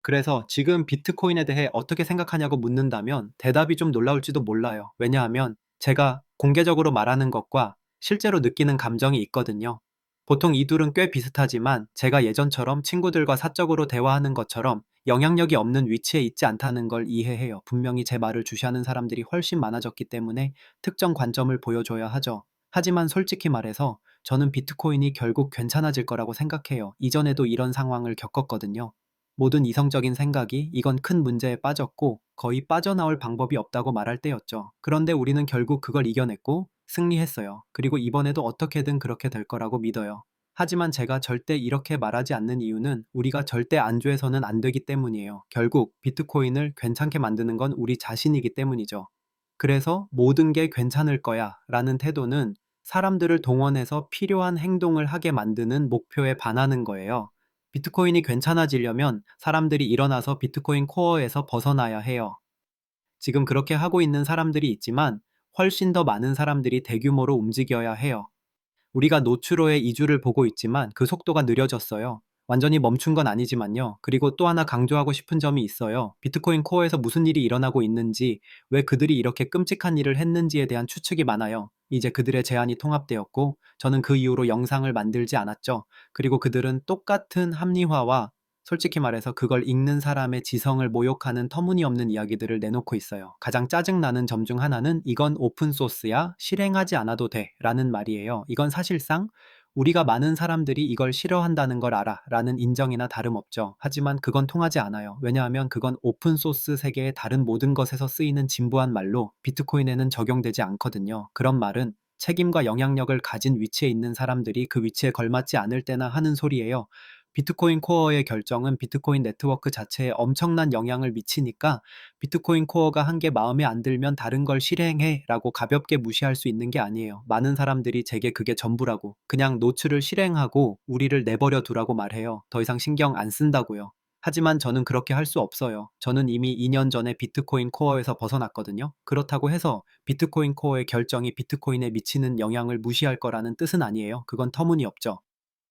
그래서 지금 비트코인에 대해 어떻게 생각하냐고 묻는다면 대답이 좀 놀라울지도 몰라요. 왜냐하면 제가 공개적으로 말하는 것과 실제로 느끼는 감정이 있거든요. 보통 이 둘은 꽤 비슷하지만 제가 예전처럼 친구들과 사적으로 대화하는 것처럼 영향력이 없는 위치에 있지 않다는 걸 이해해요. 분명히 제 말을 주시하는 사람들이 훨씬 많아졌기 때문에 특정 관점을 보여줘야 하죠. 하지만 솔직히 말해서 저는 비트코인이 결국 괜찮아질 거라고 생각해요. 이전에도 이런 상황을 겪었거든요. 모든 이성적인 생각이 이건 큰 문제에 빠졌고 거의 빠져나올 방법이 없다고 말할 때였죠. 그런데 우리는 결국 그걸 이겨냈고 승리했어요. 그리고 이번에도 어떻게든 그렇게 될 거라고 믿어요. 하지만 제가 절대 이렇게 말하지 않는 이유는 우리가 절대 안주해서는 안 되기 때문이에요. 결국 비트코인을 괜찮게 만드는 건 우리 자신이기 때문이죠. 그래서 모든 게 괜찮을 거야 라는 태도는 사람들을 동원해서 필요한 행동을 하게 만드는 목표에 반하는 거예요. 비트코인이 괜찮아지려면 사람들이 일어나서 비트코인 코어에서 벗어나야 해요. 지금 그렇게 하고 있는 사람들이 있지만 훨씬 더 많은 사람들이 대규모로 움직여야 해요. 우리가 노출호의 이주를 보고 있지만 그 속도가 느려졌어요. 완전히 멈춘 건 아니지만요. 그리고 또 하나 강조하고 싶은 점이 있어요. 비트코인 코어에서 무슨 일이 일어나고 있는지, 왜 그들이 이렇게 끔찍한 일을 했는지에 대한 추측이 많아요. 이제 그들의 제안이 통합되었고, 저는 그 이후로 영상을 만들지 않았죠. 그리고 그들은 똑같은 합리화와 솔직히 말해서 그걸 읽는 사람의 지성을 모욕하는 터무니없는 이야기들을 내놓고 있어요. 가장 짜증나는 점 중 하나는 이건 오픈소스야, 실행하지 않아도 돼 라는 말이에요. 이건 사실상 우리가 많은 사람들이 이걸 싫어한다는 걸 알아 라는 인정이나 다름없죠. 하지만 그건 통하지 않아요. 왜냐하면 그건 오픈소스 세계의 다른 모든 것에서 쓰이는 진부한 말로 비트코인에는 적용되지 않거든요. 그런 말은 책임과 영향력을 가진 위치에 있는 사람들이 그 위치에 걸맞지 않을 때나 하는 소리예요. 비트코인 코어의 결정은 비트코인 네트워크 자체에 엄청난 영향을 미치니까 비트코인 코어가 한 게 마음에 안 들면 다른 걸 실행해 라고 가볍게 무시할 수 있는 게 아니에요. 많은 사람들이 제게 그게 전부라고, 그냥 노출을 실행하고 우리를 내버려 두라고 말해요. 더 이상 신경 안 쓴다고요. 하지만 저는 그렇게 할 수 없어요. 저는 이미 2년 전에 비트코인 코어에서 벗어났거든요. 그렇다고 해서 비트코인 코어의 결정이 비트코인에 미치는 영향을 무시할 거라는 뜻은 아니에요. 그건 터무니없죠.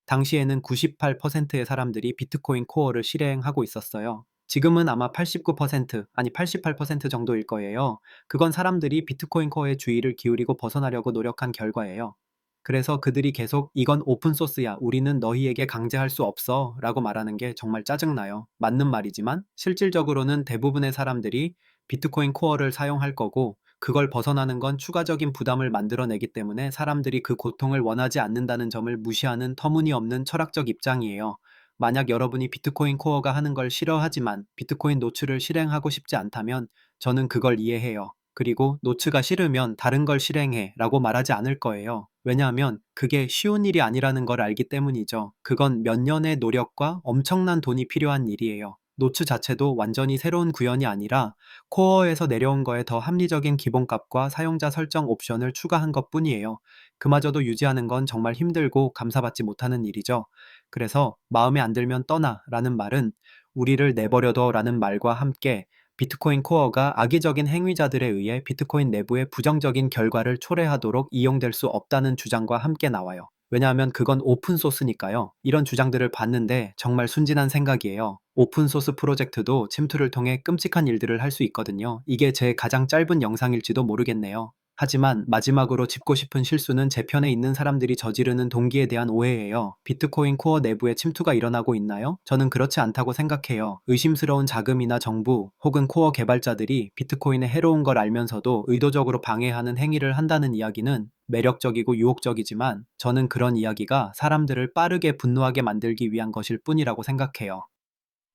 당시에는 98%의 사람들이 비트코인 코어를 실행하고 있었어요. 지금은 아마 89%, 아니 88% 정도일 거예요. 그건 사람들이 비트코인 코어에 주의를 기울이고 벗어나려고 노력한 결과예요. 그래서 그들이 계속 이건 오픈소스야, 우리는 너희에게 강제할 수 없어 라고 말하는 게 정말 짜증나요. 맞는 말이지만 실질적으로는 대부분의 사람들이 비트코인 코어를 사용할 거고, 그걸 벗어나는 건 추가적인 부담을 만들어내기 때문에 사람들이 그 고통을 원하지 않는다는 점을 무시하는 터무니없는 철학적 입장이에요. 만약 여러분이 비트코인 코어가 하는 걸 싫어하지만 비트코인 노츠를 실행하고 싶지 않다면 저는 그걸 이해해요. 그리고 노츠가 싫으면 다른 걸 실행해 라고 말하지 않을 거예요. 왜냐하면 그게 쉬운 일이 아니라는 걸 알기 때문이죠. 그건 몇 년의 노력과 엄청난 돈이 필요한 일이에요. 노츠 자체도 완전히 새로운 구현이 아니라 코어에서 내려온 거에 더 합리적인 기본값과 사용자 설정 옵션을 추가한 것뿐이에요. 그마저도 유지하는 건 정말 힘들고 감사받지 못하는 일이죠. 그래서 마음에 안 들면 떠나 라는 말은 우리를 내버려둬 라는 말과 함께 비트코인 코어가 악의적인 행위자들에 의해 비트코인 내부의 부정적인 결과를 초래하도록 이용될 수 없다는 주장과 함께 나와요. 왜냐하면 그건 오픈소스니까요. 이런 주장들을 봤는데 정말 순진한 생각이에요. 오픈소스 프로젝트도 침투를 통해 끔찍한 일들을 할 수 있거든요. 이게 제 가장 짧은 영상일지도 모르겠네요. 하지만 마지막으로 짚고 싶은 실수는 제 편에 있는 사람들이 저지르는 동기에 대한 오해예요. 비트코인 코어 내부에 침투가 일어나고 있나요? 저는 그렇지 않다고 생각해요. 의심스러운 자금이나 정부 혹은 코어 개발자들이 비트코인에 해로운 걸 알면서도 의도적으로 방해하는 행위를 한다는 이야기는 매력적이고 유혹적이지만 저는 그런 이야기가 사람들을 빠르게 분노하게 만들기 위한 것일 뿐이라고 생각해요.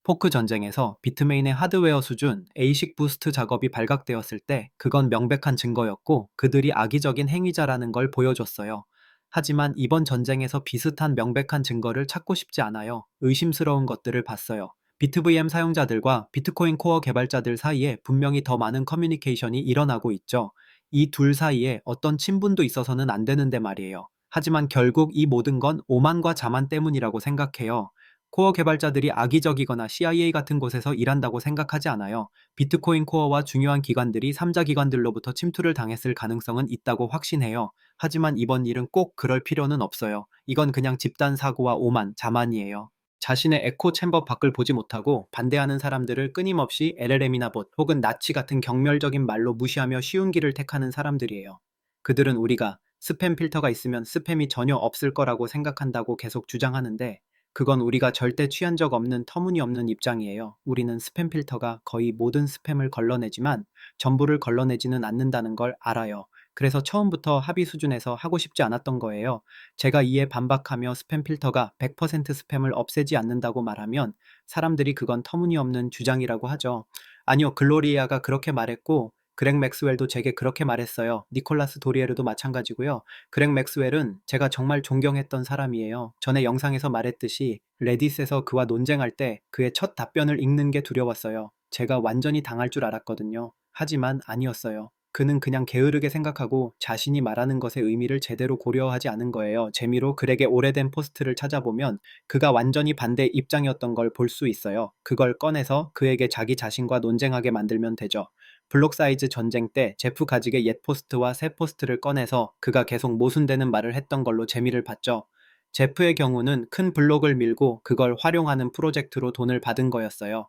포크 전쟁에서 비트메인의 하드웨어 수준 에이식 부스트 작업이 발각되었을 때 그건 명백한 증거였고 그들이 악의적인 행위자라는 걸 보여줬어요. 하지만 이번 전쟁에서 비슷한 명백한 증거를 찾고 싶지 않아요. 의심스러운 것들을 봤어요. 비트VM 사용자들과 비트코인 코어 개발자들 사이에 분명히 더 많은 커뮤니케이션이 일어나고 있죠. 이 둘 사이에 어떤 친분도 있어서는 안 되는데 말이에요. 하지만 결국 이 모든 건 오만과 자만 때문이라고 생각해요. 코어 개발자들이 악의적이거나 CIA 같은 곳에서 일한다고 생각하지 않아요. 비트코인 코어와 중요한 기관들이 3자 기관들로부터 침투를 당했을 가능성은 있다고 확신해요. 하지만 이번 일은 꼭 그럴 필요는 없어요. 이건 그냥 집단 사고와 오만, 자만이에요. 자신의 에코 챔버 밖을 보지 못하고 반대하는 사람들을 끊임없이 LLM이나 봇 혹은 나치 같은 경멸적인 말로 무시하며 쉬운 길을 택하는 사람들이에요. 그들은 우리가 스팸 필터가 있으면 스팸이 전혀 없을 거라고 생각한다고 계속 주장하는데, 그건 우리가 절대 취한 적 없는 터무니없는 입장이에요. 우리는 스팸 필터가 거의 모든 스팸을 걸러내지만 전부를 걸러내지는 않는다는 걸 알아요. 그래서 처음부터 합의 수준에서 하고 싶지 않았던 거예요. 제가 이에 반박하며 스팸 필터가 100% 스팸을 없애지 않는다고 말하면 사람들이 그건 터무니없는 주장이라고 하죠. 아니요, 글로리아가 그렇게 말했고 그렉 맥스웰도 제게 그렇게 말했어요. 니콜라스 도리에르도 마찬가지고요. 그렉 맥스웰은 제가 정말 존경했던 사람이에요. 전에 영상에서 말했듯이 레딧에서 그와 논쟁할 때 그의 첫 답변을 읽는 게 두려웠어요. 제가 완전히 당할 줄 알았거든요. 하지만 아니었어요. 그는 그냥 게으르게 생각하고 자신이 말하는 것의 의미를 제대로 고려하지 않은 거예요. 재미로 그렉의 오래된 포스트를 찾아보면 그가 완전히 반대 입장이었던 걸 볼 수 있어요. 그걸 꺼내서 그에게 자기 자신과 논쟁하게 만들면 되죠. 블록 사이즈 전쟁 때 제프 가직의 옛 포스트와 새 포스트를 꺼내서 그가 계속 모순되는 말을 했던 걸로 재미를 봤죠. 제프의 경우는 큰 블록을 밀고 그걸 활용하는 프로젝트로 돈을 받은 거였어요.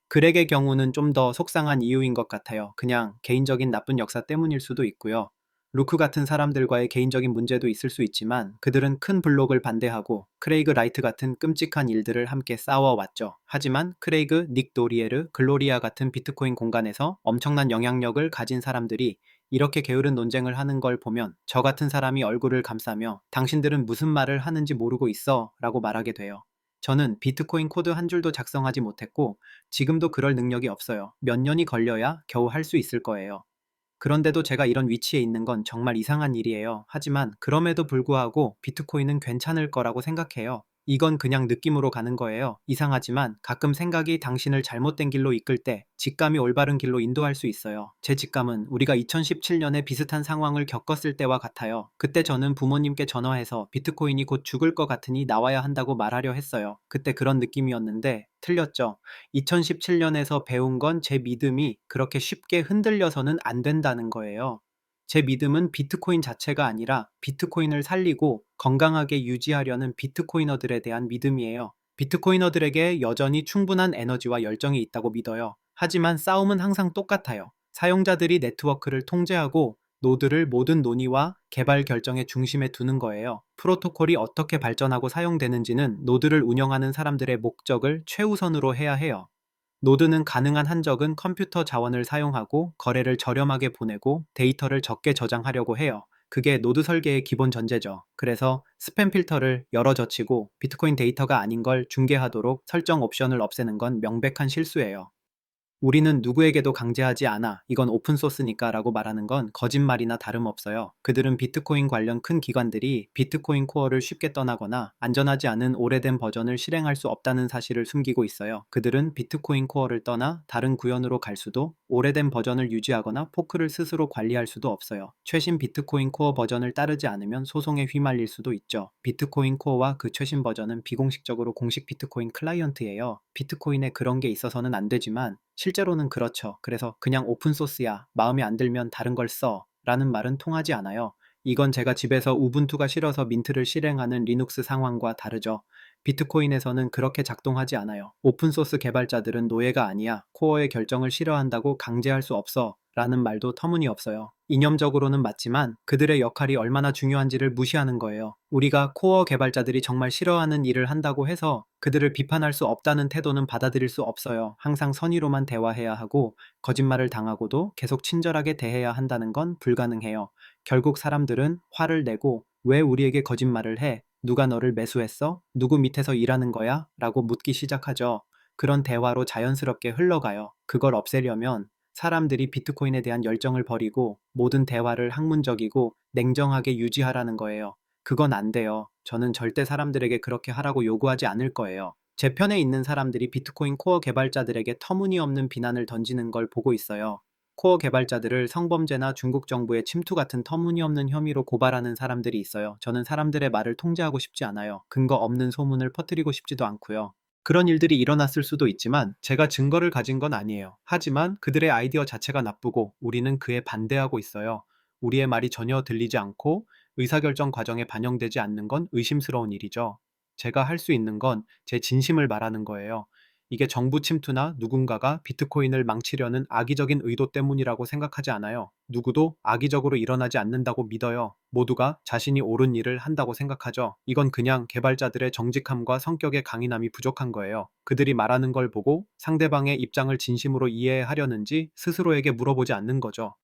그렉의 경우는 좀 더 속상한 이유인 것 같아요. 그냥 개인적인 나쁜 역사 때문일 수도 있고요. 루크 같은 사람들과의 개인적인 문제도 있을 수 있지만 그들은 큰 블록을 반대하고 크레이그 라이트 같은 끔찍한 일들을 함께 싸워왔죠. 하지만 크레이그, 닉 도리에르, 글로리아 같은 비트코인 공간에서 엄청난 영향력을 가진 사람들이 이렇게 게으른 논쟁을 하는 걸 보면 저 같은 사람이 얼굴을 감싸며 당신들은 무슨 말을 하는지 모르고 있어 라고 말하게 돼요. 저는 비트코인 코드 한 줄도 작성하지 못했고 지금도 그럴 능력이 없어요. 몇 년이 걸려야 겨우 할 수 있을 거예요. 그런데도 제가 이런 위치에 있는 건 정말 이상한 일이에요. 하지만 그럼에도 불구하고 비트코인은 괜찮을 거라고 생각해요. 이건 그냥 느낌으로 가는 거예요. 이상하지만 가끔 생각이 당신을 잘못된 길로 이끌 때 직감이 올바른 길로 인도할 수 있어요. 제 직감은 우리가 2017년에 비슷한 상황을 겪었을 때와 같아요. 그때 저는 부모님께 전화해서 비트코인이 곧 죽을 것 같으니 나와야 한다고 말하려 했어요. 그때 그런 느낌이었는데 틀렸죠. 2017년에서 배운 건 제 믿음이 그렇게 쉽게 흔들려서는 안 된다는 거예요. 제 믿음은 비트코인 자체가 아니라 비트코인을 살리고 건강하게 유지하려는 비트코이너들에 대한 믿음이에요. 비트코이너들에게 여전히 충분한 에너지와 열정이 있다고 믿어요. 하지만 싸움은 항상 똑같아요. 사용자들이 네트워크를 통제하고 노드를 모든 논의와 개발 결정의 중심에 두는 거예요. 프로토콜이 어떻게 발전하고 사용되는지는 노드를 운영하는 사람들의 목적을 최우선으로 해야 해요. 노드는 가능한 한적은 컴퓨터 자원을 사용하고 거래를 저렴하게 보내고 데이터를 적게 저장하려고 해요. 그게 노드 설계의 기본 전제죠. 그래서 스팸 필터를 열어젖히고 비트코인 데이터가 아닌 걸 중개하도록 설정 옵션을 없애는 건 명백한 실수예요. 우리는 누구에게도 강제하지 않아. 이건 오픈소스니까 라고 말하는 건 거짓말이나 다름없어요. 그들은 비트코인 관련 큰 기관들이 비트코인 코어를 쉽게 떠나거나 안전하지 않은 오래된 버전을 실행할 수 없다는 사실을 숨기고 있어요. 그들은 비트코인 코어를 떠나 다른 구현으로 갈 수도 오래된 버전을 유지하거나 포크를 스스로 관리할 수도 없어요. 최신 비트코인 코어 버전을 따르지 않으면 소송에 휘말릴 수도 있죠. 비트코인 코어와 그 최신 버전은 비공식적으로 공식 비트코인 클라이언트예요. 비트코인에 그런 게 있어서는 안 되지만 실제로는 그렇죠. 그래서 그냥 오픈소스야, 마음에 안 들면 다른 걸 써 라는 말은 통하지 않아요. 이건 제가 집에서 우분투가 싫어서 민트를 실행하는 리눅스 상황과 다르죠. 비트코인에서는 그렇게 작동하지 않아요. 오픈소스 개발자들은 노예가 아니야. 코어의 결정을 싫어한다고 강제할 수 없어 라는 말도 터무니없어요. 이념적으로는 맞지만 그들의 역할이 얼마나 중요한지를 무시하는 거예요. 우리가 코어 개발자들이 정말 싫어하는 일을 한다고 해서 그들을 비판할 수 없다는 태도는 받아들일 수 없어요. 항상 선의로만 대화해야 하고 거짓말을 당하고도 계속 친절하게 대해야 한다는 건 불가능해요. 결국 사람들은 화를 내고 왜 우리에게 거짓말을 해? 누가 너를 매수했어? 누구 밑에서 일하는 거야? 라고 묻기 시작하죠. 그런 대화로 자연스럽게 흘러가요. 그걸 없애려면 사람들이 비트코인에 대한 열정을 버리고 모든 대화를 학문적이고 냉정하게 유지하라는 거예요. 그건 안 돼요. 저는 절대 사람들에게 그렇게 하라고 요구하지 않을 거예요. 제 편에 있는 사람들이 비트코인 코어 개발자들에게 터무니없는 비난을 던지는 걸 보고 있어요. 코어 개발자들을 성범죄나 중국 정부의 침투 같은 터무니없는 혐의로 고발하는 사람들이 있어요. 저는 사람들의 말을 통제하고 싶지 않아요. 근거 없는 소문을 퍼뜨리고 싶지도 않고요. 그런 일들이 일어났을 수도 있지만 제가 증거를 가진 건 아니에요. 하지만 그들의 아이디어 자체가 나쁘고 우리는 그에 반대하고 있어요. 우리의 말이 전혀 들리지 않고 의사결정 과정에 반영되지 않는 건 의심스러운 일이죠. 제가 할 수 있는 건 제 진심을 말하는 거예요. 이게 정부 침투나 누군가가 비트코인을 망치려는 악의적인 의도 때문이라고 생각하지 않아요. 누구도 악의적으로 일어나지 않는다고 믿어요. 모두가 자신이 옳은 일을 한다고 생각하죠. 이건 그냥 개발자들의 정직함과 성격의 강인함이 부족한 거예요. 그들이 말하는 걸 보고 상대방의 입장을 진심으로 이해하려는지 스스로에게 물어보지 않는 거죠.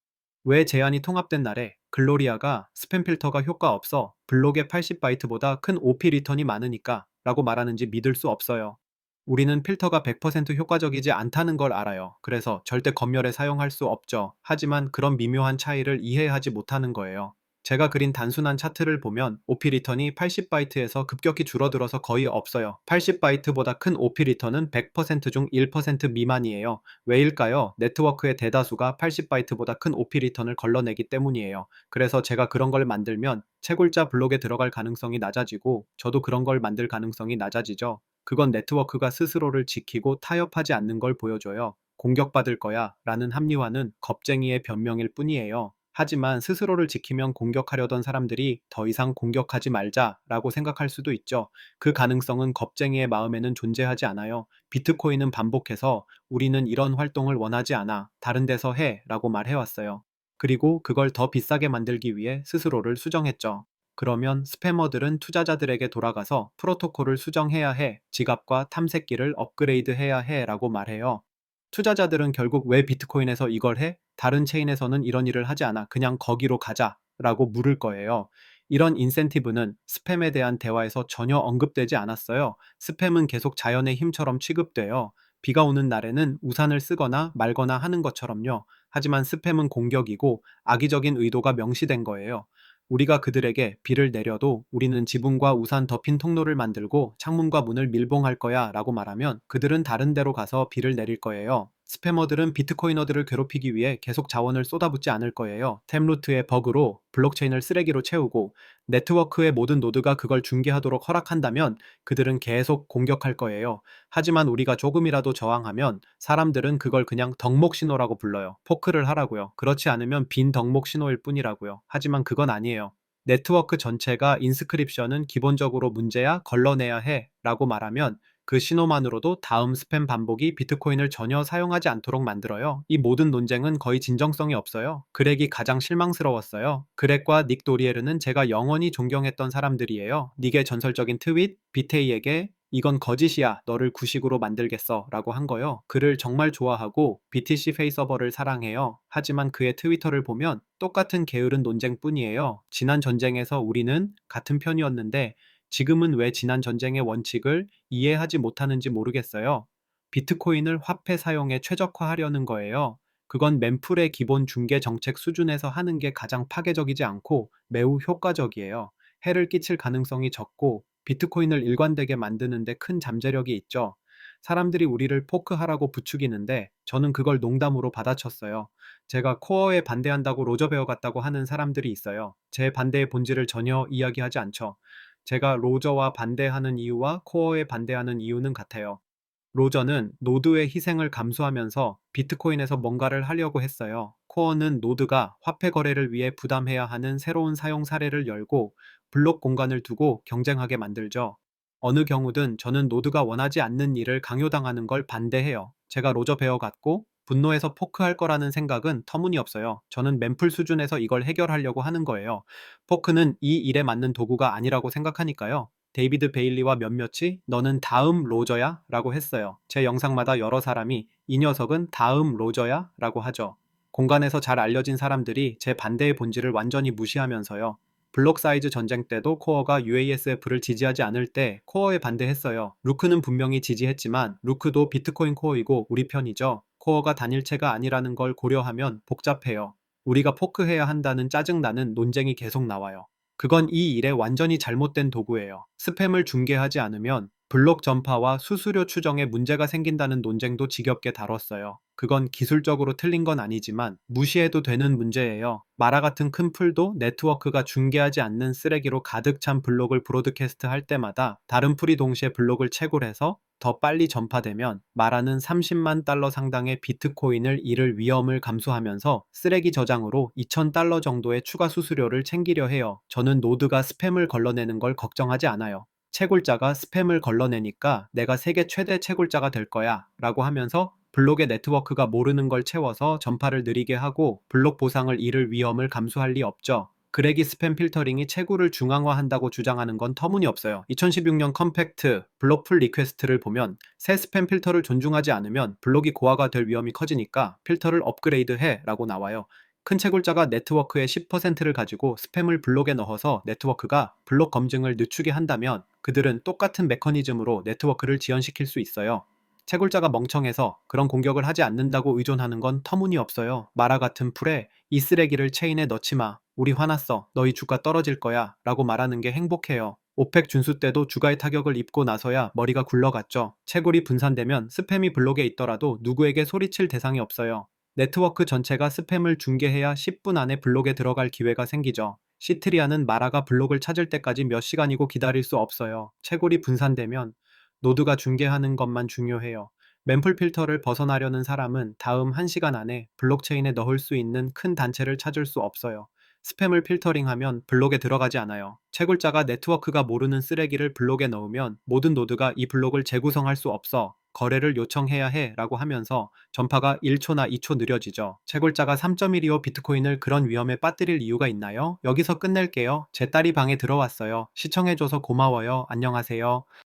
왜 제안이 통합된 날에 글로리아가 스팸 필터가 효과 없어 블록의 80바이트보다 큰 OP 리턴이 많으니까 라고 말하는지 믿을 수 없어요. 우리는 필터가 100% 효과적이지 않다는 걸 알아요. 그래서 절대 검열에 사용할 수 없죠. 하지만 그런 미묘한 차이를 이해하지 못하는 거예요. 제가 그린 단순한 차트를 보면 OP 리턴이 80바이트에서 급격히 줄어들어서 거의 없어요. 80바이트보다 큰 OP 리턴은 100%중 1% 미만이에요. 왜일까요? 네트워크의 대다수가 80바이트보다 큰 OP 리턴을 걸러내기 때문이에요. 그래서 제가 그런 걸 만들면 채굴자 블록에 들어갈 가능성이 낮아지고 저도 그런 걸 만들 가능성이 낮아지죠. 그건 네트워크가 스스로를 지키고 타협하지 않는 걸 보여줘요. 공격받을 거야 라는 합리화는 겁쟁이의 변명일 뿐이에요. 하지만 스스로를 지키면 공격하려던 사람들이 더 이상 공격하지 말자라고 생각할 수도 있죠. 그 가능성은 겁쟁이의 마음에는 존재하지 않아요. 비트코인은 반복해서 우리는 이런 활동을 원하지 않아. 다른 데서 해 라고 말해왔어요. 그리고 그걸 더 비싸게 만들기 위해 스스로를 수정했죠. 그러면 스패머들은 투자자들에게 돌아가서 프로토콜을 수정해야 해, 지갑과 탐색기를 업그레이드 해야 해 라고 말해요. 투자자들은 결국 왜 비트코인에서 이걸 해? 다른 체인에서는 이런 일을 하지 않아. 그냥 거기로 가자 라고 물을 거예요. 이런 인센티브는 스팸에 대한 대화에서 전혀 언급되지 않았어요. 스팸은 계속 자연의 힘처럼 취급돼요. 비가 오는 날에는 우산을 쓰거나 말거나 하는 것처럼요. 하지만 스팸은 공격이고 악의적인 의도가 명시된 거예요. 우리가 그들에게 비를 내려도 우리는 지붕과 우산 덮인 통로를 만들고 창문과 문을 밀봉할 거야 라고 말하면 그들은 다른 데로 가서 비를 내릴 거예요. 스패머들은 비트코이너들을 괴롭히기 위해 계속 자원을 쏟아붓지 않을 거예요. 템루트의 버그로 블록체인을 쓰레기로 채우고 네트워크의 모든 노드가 그걸 중계하도록 허락한다면 그들은 계속 공격할 거예요. 하지만 우리가 조금이라도 저항하면 사람들은 그걸 그냥 덕목 신호라고 불러요. 포크를 하라고요. 그렇지 않으면 빈 덕목 신호일 뿐이라고요. 하지만 그건 아니에요. 네트워크 전체가 인스크립션은 기본적으로 문제야 걸러내야 해 라고 말하면 그 신호만으로도 다음 스팸 반복이 비트코인을 전혀 사용하지 않도록 만들어요. 이 모든 논쟁은 거의 진정성이 없어요. 그렉이 가장 실망스러웠어요. 그렉과 닉 도리에르는 제가 영원히 존경했던 사람들이에요. 닉의 전설적인 트윗, 비테이에게 이건 거짓이야. 너를 구식으로 만들겠어. 라고 한 거요. 그를 정말 좋아하고 BTC 페이서버를 사랑해요. 하지만 그의 트위터를 보면 똑같은 게으른 논쟁뿐이에요. 지난 전쟁에서 우리는 같은 편이었는데 지금은 왜 지난 전쟁의 원칙을 이해하지 못하는지 모르겠어요. 비트코인을 화폐 사용에 최적화하려는 거예요. 그건 mem풀의 기본 중개 정책 수준에서 하는 게 가장 파괴적이지 않고 매우 효과적이에요. 해를 끼칠 가능성이 적고 비트코인을 일관되게 만드는데 큰 잠재력이 있죠. 사람들이 우리를 포크하라고 부추기는데 저는 그걸 농담으로 받아쳤어요. 제가 코어에 반대한다고 로저베어 같다고 하는 사람들이 있어요. 제 반대의 본질을 전혀 이야기하지 않죠. 제가 로저와 반대하는 이유와 코어에 반대하는 이유는 같아요. 로저는 노드의 희생을 감수하면서 비트코인에서 뭔가를 하려고 했어요. 코어는 노드가 화폐 거래를 위해 부담해야 하는 새로운 사용 사례를 열고 블록 공간을 두고 경쟁하게 만들죠. 어느 경우든 저는 노드가 원하지 않는 일을 강요당하는 걸 반대해요. 제가 로저 베어 같고 분노해서 포크할 거라는 생각은 터무니없어요. 저는 맨풀 수준에서 이걸 해결하려고 하는 거예요. 포크는 이 일에 맞는 도구가 아니라고 생각하니까요. 데이비드 베일리와 몇몇이 너는 다음 로저야? 라고 했어요. 제 영상마다 여러 사람이 이 녀석은 다음 로저야? 라고 하죠. 공간에서 잘 알려진 사람들이 제 반대의 본질을 완전히 무시하면서요. 블록 사이즈 전쟁 때도 코어가 UASF를 지지하지 않을 때 코어에 반대했어요. 루크는 분명히 지지했지만 루크도 비트코인 코어이고 우리 편이죠. 코어가 단일체가 아니라는 걸 고려하면 복잡해요. 우리가 포크해야 한다는 짜증나는 논쟁이 계속 나와요. 그건 이 일에 완전히 잘못된 도구예요. 스팸을 중계하지 않으면 블록 전파와 수수료 추정에 문제가 생긴다는 논쟁도 지겹게 다뤘어요. 그건 기술적으로 틀린 건 아니지만 무시해도 되는 문제예요. 마라 같은 큰 풀도 네트워크가 중계하지 않는 쓰레기로 가득 찬 블록을 브로드캐스트 할 때마다 다른 풀이 동시에 블록을 채굴해서 더 빨리 전파되면 마라는 30만 달러 상당의 비트코인을 잃을 위험을 감수하면서 쓰레기 저장으로 2,000달러 정도의 추가 수수료를 챙기려 해요. 저는 노드가 스팸을 걸러내는 걸 걱정하지 않아요. 채굴자가 스팸을 걸러내니까 내가 세계 최대 채굴자가 될 거야 라고 하면서 블록의 네트워크가 모르는 걸 채워서 전파를 느리게 하고 블록 보상을 잃을 위험을 감수할 리 없죠. 그레기 스팸 필터링이 채굴을 중앙화한다고 주장하는 건 터무니없어요. 2016년 컴팩트 블록 풀 리퀘스트를 보면 새 스팸 필터를 존중하지 않으면 블록이 고화가 될 위험이 커지니까 필터를 업그레이드해 라고 나와요. 큰 채굴자가 네트워크의 10%를 가지고 스팸을 블록에 넣어서 네트워크가 블록 검증을 늦추게 한다면 그들은 똑같은 메커니즘으로 네트워크를 지연시킬 수 있어요. 채굴자가 멍청해서 그런 공격을 하지 않는다고 의존하는 건 터무니없어요. 마라 같은 풀에 이 쓰레기를 체인에 넣지 마. 우리 화났어. 너희 주가 떨어질 거야. 라고 말하는 게 행복해요. 오펙 준수 때도 주가의 타격을 입고 나서야 머리가 굴러갔죠. 채굴이 분산되면 스팸이 블록에 있더라도 누구에게 소리칠 대상이 없어요. 네트워크 전체가 스팸을 중계해야 10분 안에 블록에 들어갈 기회가 생기죠. 시트리아는 마라가 블록을 찾을 때까지 몇 시간이고 기다릴 수 없어요. 채굴이 분산되면 노드가 중계하는 것만 중요해요. 맨풀 필터를 벗어나려는 사람은 다음 1시간 안에 블록체인에 넣을 수 있는 큰 단체를 찾을 수 없어요. 스팸을 필터링하면 블록에 들어가지 않아요. 채굴자가 네트워크가 모르는 쓰레기를 블록에 넣으면 모든 노드가 이 블록을 재구성할 수 없어. 거래를 요청해야 해 라고 하면서 전파가 1초나 2초 느려지죠. 채굴자가 3.125 비트코인을 그런 위험에 빠뜨릴 이유가 있나요? 여기서 끝낼게요. 제 딸이 방에 들어왔어요. 시청해줘서 고마워요. 안녕하세요.